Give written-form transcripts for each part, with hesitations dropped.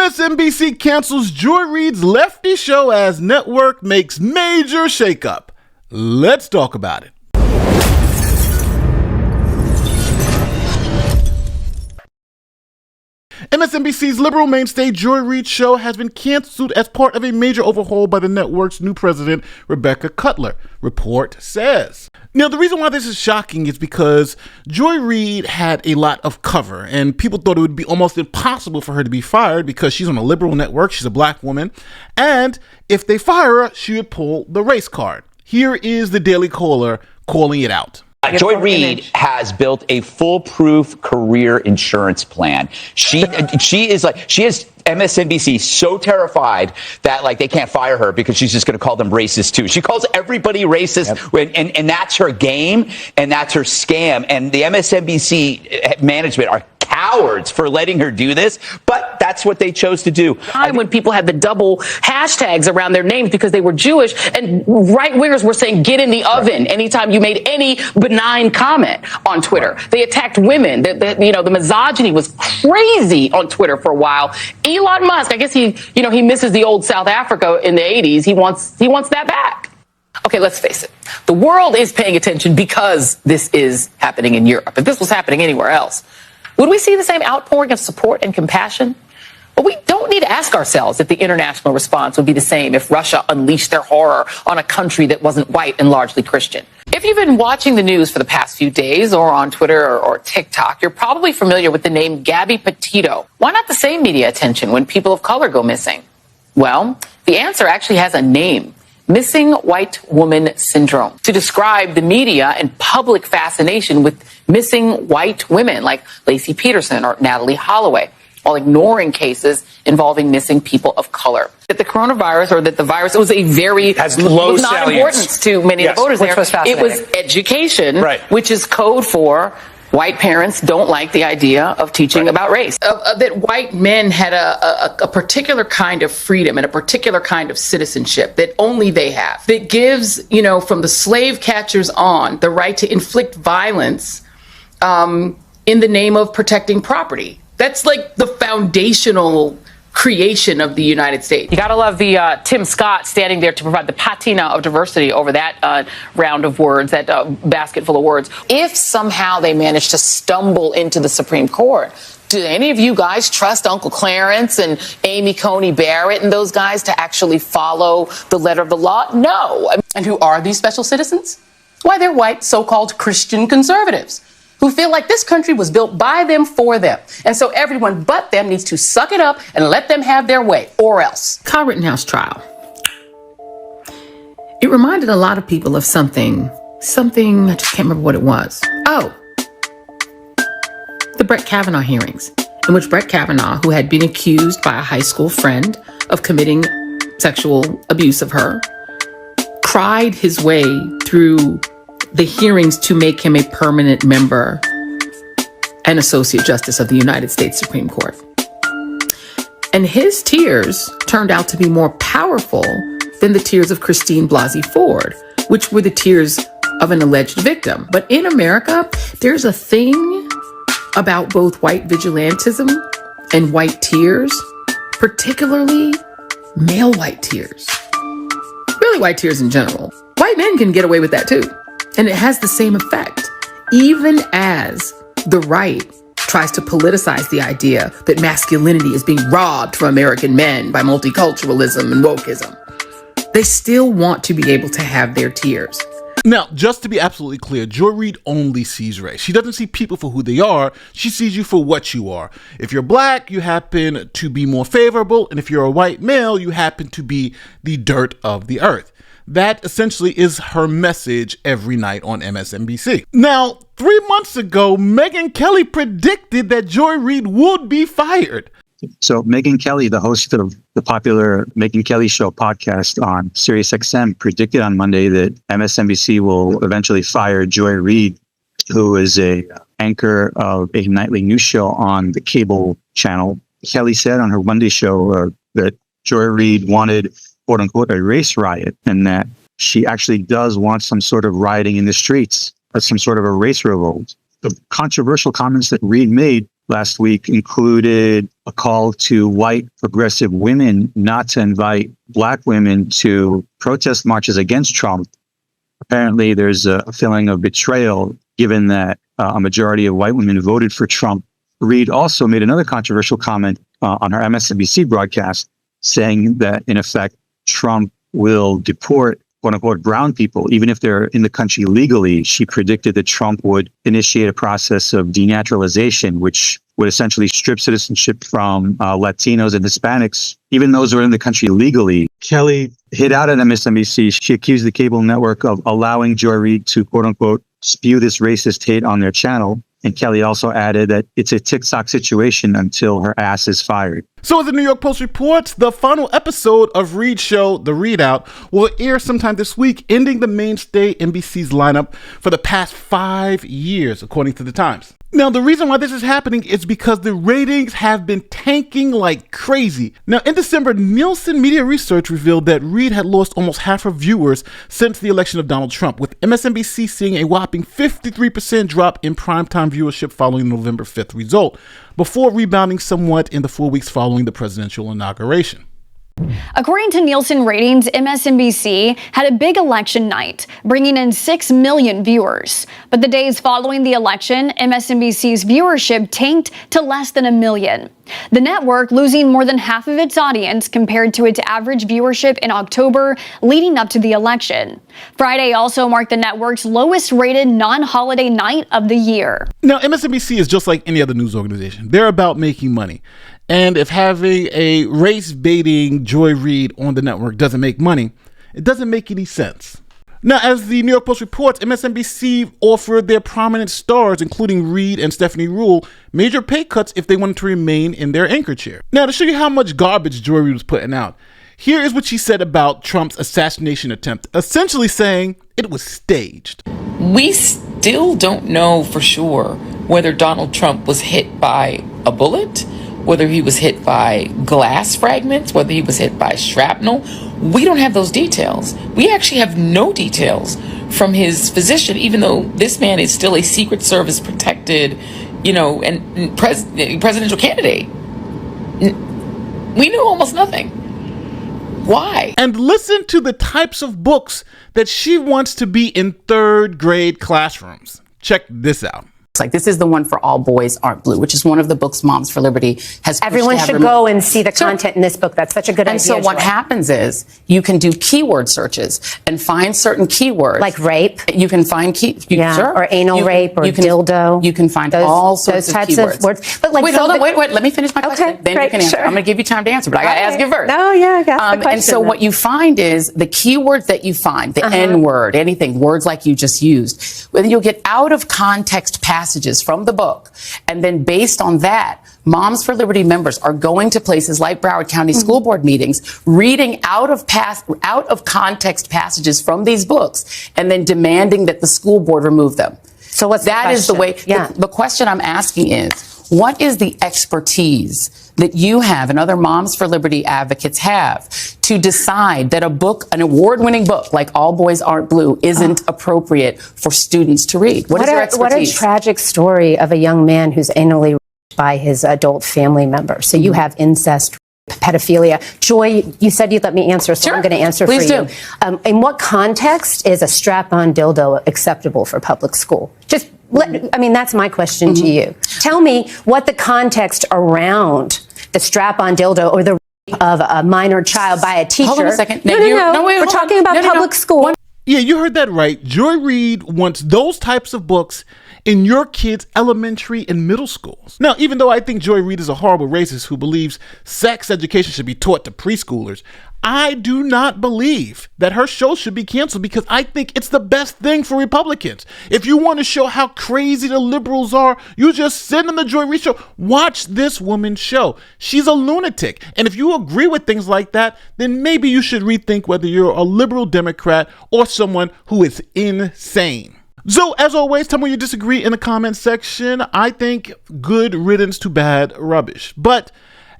MSNBC cancels Joy Reid's lefty show as network makes major shakeup. Let's talk about it. MSNBC's liberal mainstay Joy Reid show has been canceled as part of a major overhaul by the network's new president, Rebecca Cutler, report says. Now, the reason why this is shocking is because Joy Reid had a lot of cover, and people thought it would be almost impossible for her to be fired because she's on a liberal network, she's a black woman, and if they fire her, she would pull the race card. Here is the Daily Caller calling it out. Joy Reid has built a foolproof career insurance plan. She has MSNBC so terrified that they can't fire her because she's just going to call them racist too. She calls everybody racist, and that's her game and that's her scam. And the MSNBC management are cowards for letting her do this, but that's what they chose to do. When people had the double hashtags around their names because they were Jewish, and right-wingers were saying, get in the oven anytime you made any benign comment on Twitter. They attacked women. The misogyny was crazy on Twitter for a while. Elon Musk, I guess he misses the old South Africa in the 80s. He wants that back. Okay, let's face it. The world is paying attention because this is happening in Europe. If this was happening anywhere else, would we see the same outpouring of support and compassion? But we don't need to ask ourselves if the international response would be the same if Russia unleashed their horror on a country that wasn't white and largely Christian. If you've been watching the news for the past few days or on Twitter or TikTok, you're probably familiar with the name Gabby Petito. Why not the same media attention when people of color go missing? Well, the answer actually has a name. Missing white woman syndrome, to describe the media and public fascination with missing white women like Lacey Peterson or Natalie Holloway, while ignoring cases involving missing people of color. That the coronavirus, or that the virus, was a very has low was not importance to many of the voters there. It was education, which is code for white parents don't like the idea of teaching about race. That white men had a particular kind of freedom and a particular kind of citizenship that only they have. That gives, from the slave catchers on, the right to inflict violence in the name of protecting property. That's like the foundational creation of the United States. You gotta love the Tim Scott standing there to provide the patina of diversity over that round of words, that basket full of words. If somehow they manage to stumble into the Supreme Court, do any of you guys trust Uncle Clarence and Amy Coney Barrett and those guys to actually follow the letter of the law? No. And who are these special citizens? Why, they're white so-called Christian conservatives who feel like this country was built by them for them. And so everyone but them needs to suck it up and let them have their way, or else. Kyle Rittenhouse trial. It reminded a lot of people of something, I just can't remember what it was. Oh, the Brett Kavanaugh hearings, in which Brett Kavanaugh, who had been accused by a high school friend of committing sexual abuse of her, cried his way through the hearings to make him a permanent member and Associate Justice of the United States Supreme Court. And his tears turned out to be more powerful than the tears of Christine Blasey Ford, which were the tears of an alleged victim. But in America, there's a thing about both white vigilantism and white tears, particularly male white tears. Really white tears in general. White men can get away with that too. And it has the same effect, even as the right tries to politicize the idea that masculinity is being robbed from American men by multiculturalism and wokeism. They still want to be able to have their tears. Now, just to be absolutely clear, Joy Reid only sees race. She doesn't see people for who they are. She sees you for what you are. If you're black, you happen to be more favorable. And if you're a white male, you happen to be the dirt of the earth. That essentially is her message every night on MSNBC. Now, 3 months ago, Megyn Kelly predicted that Joy Reid would be fired. So Megyn Kelly, the host of the popular Megyn Kelly Show podcast on SiriusXM, predicted on Monday that MSNBC will eventually fire Joy Reid, who is a anchor of a nightly news show on the cable channel. Kelly said on her Monday show that Joy Reid wanted, quote unquote, a race riot, and that she actually does want some sort of rioting in the streets, some sort of a race revolt. The controversial comments that Reid made last week included a call to white progressive women not to invite Black women to protest marches against Trump. Apparently, there's a feeling of betrayal given that a majority of white women voted for Trump. Reid also made another controversial comment on her MSNBC broadcast, saying that, in effect, Trump will deport quote unquote brown people, even if they're in the country legally. She predicted that Trump would initiate a process of denaturalization, which would essentially strip citizenship from Latinos and Hispanics, even those who are in the country legally. Kelly hit out at MSNBC. She accused the cable network of allowing Joy Reid to quote unquote spew this racist hate on their channel. And Kelly also added that it's a TikTok situation until her ass is fired. So as the New York Post reports, the final episode of Reid's show, The ReidOut, will air sometime this week, ending the mainstay NBC's lineup for the past 5 years, according to the Times. Now, the reason why this is happening is because the ratings have been tanking like crazy. Now, in December, Nielsen Media Research revealed that Reid had lost almost half her viewers since the election of Donald Trump, with MSNBC seeing a whopping 53% drop in primetime viewership following the November 5th result, before rebounding somewhat in the 4 weeks following the presidential inauguration. According to Nielsen ratings, MSNBC had a big election night, bringing in 6 million viewers. But the days following the election, MSNBC's viewership tanked to less than 1 million. The network losing more than half of its audience compared to its average viewership in October leading up to the election. Friday also marked the network's lowest rated non-holiday night of the year. Now, MSNBC is just like any other news organization. They're about making money. And if having a race-baiting Joy Reid on the network doesn't make money, it doesn't make any sense. Now, as the New York Post reports, MSNBC offered their prominent stars, including Reid and Stephanie Ruhle, major pay cuts if they wanted to remain in their anchor chair. Now, to show you how much garbage Joy Reid was putting out, here is what she said about Trump's assassination attempt, essentially saying it was staged. We still don't know for sure whether Donald Trump was hit by a bullet, whether he was hit by glass fragments, whether he was hit by shrapnel. We don't have those details. We actually have no details from his physician, even though this man is still a Secret Service protected, and presidential candidate. We knew almost nothing. Why? And listen to the types of books that she wants to be in third grade classrooms. Check this out. Like, this is the one for All Boys Aren't Blue, which is one of the books Moms for Liberty has pushed. Everyone should go and see the content in this book. That's such a good idea. And so what happens is you can do keyword searches and find certain keywords. Like rape. You can find sure. Or anal rape or dildo. You can find all sorts of types keywords. Of words. But like, wait, hold on. Wait. Let me finish my question. Then great, you can answer. sure. I'm going to give you time to answer, but I got to ask you first. Oh, yeah, I got the question. And so what you find is the keywords that you find, the N-word, anything, words like you just used, when you'll get out of context passages from the book, and then based on that, Moms for Liberty members are going to places like Broward County School Board meetings, reading out of context passages from these books, and then demanding that the school board remove them. So what's that is the way. Yeah. The question I'm asking is, what is the expertise that you have and other Moms for Liberty advocates have to decide that a book, an award-winning book like All Boys Aren't Blue, isn't appropriate for students to read? What is your expertise? What a tragic story of a young man who's anally raped by his adult family member. So you have incest, pedophilia. Joy, you said you'd let me answer, so sure. I'm going to answer Please for you. In what context is a strap-on dildo acceptable for public school? That's my question to you. Tell me what the context around the strap-on dildo or the rape of a minor child by a teacher. Hold on a second. No. We're talking about public school. Yeah, you heard that right. Joy Reid wants those types of books in your kids' elementary and middle schools. Now, even though I think Joy Reid is a horrible racist who believes sex education should be taught to preschoolers, I do not believe that her show should be canceled because I think it's the best thing for Republicans. If you want to show how crazy the liberals are, you just sit on the Joy Reid show. Watch this woman's show. She's a lunatic. And if you agree with things like that, then maybe you should rethink whether you're a liberal Democrat or someone who is insane. So, as always, tell me you disagree in the comments section. I think good riddance to bad rubbish. But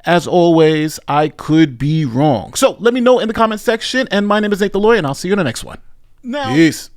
as always, I could be wrong. So let me know in the comments section. And my name is Nate the Lawyer, and I'll see you in the next one. Peace.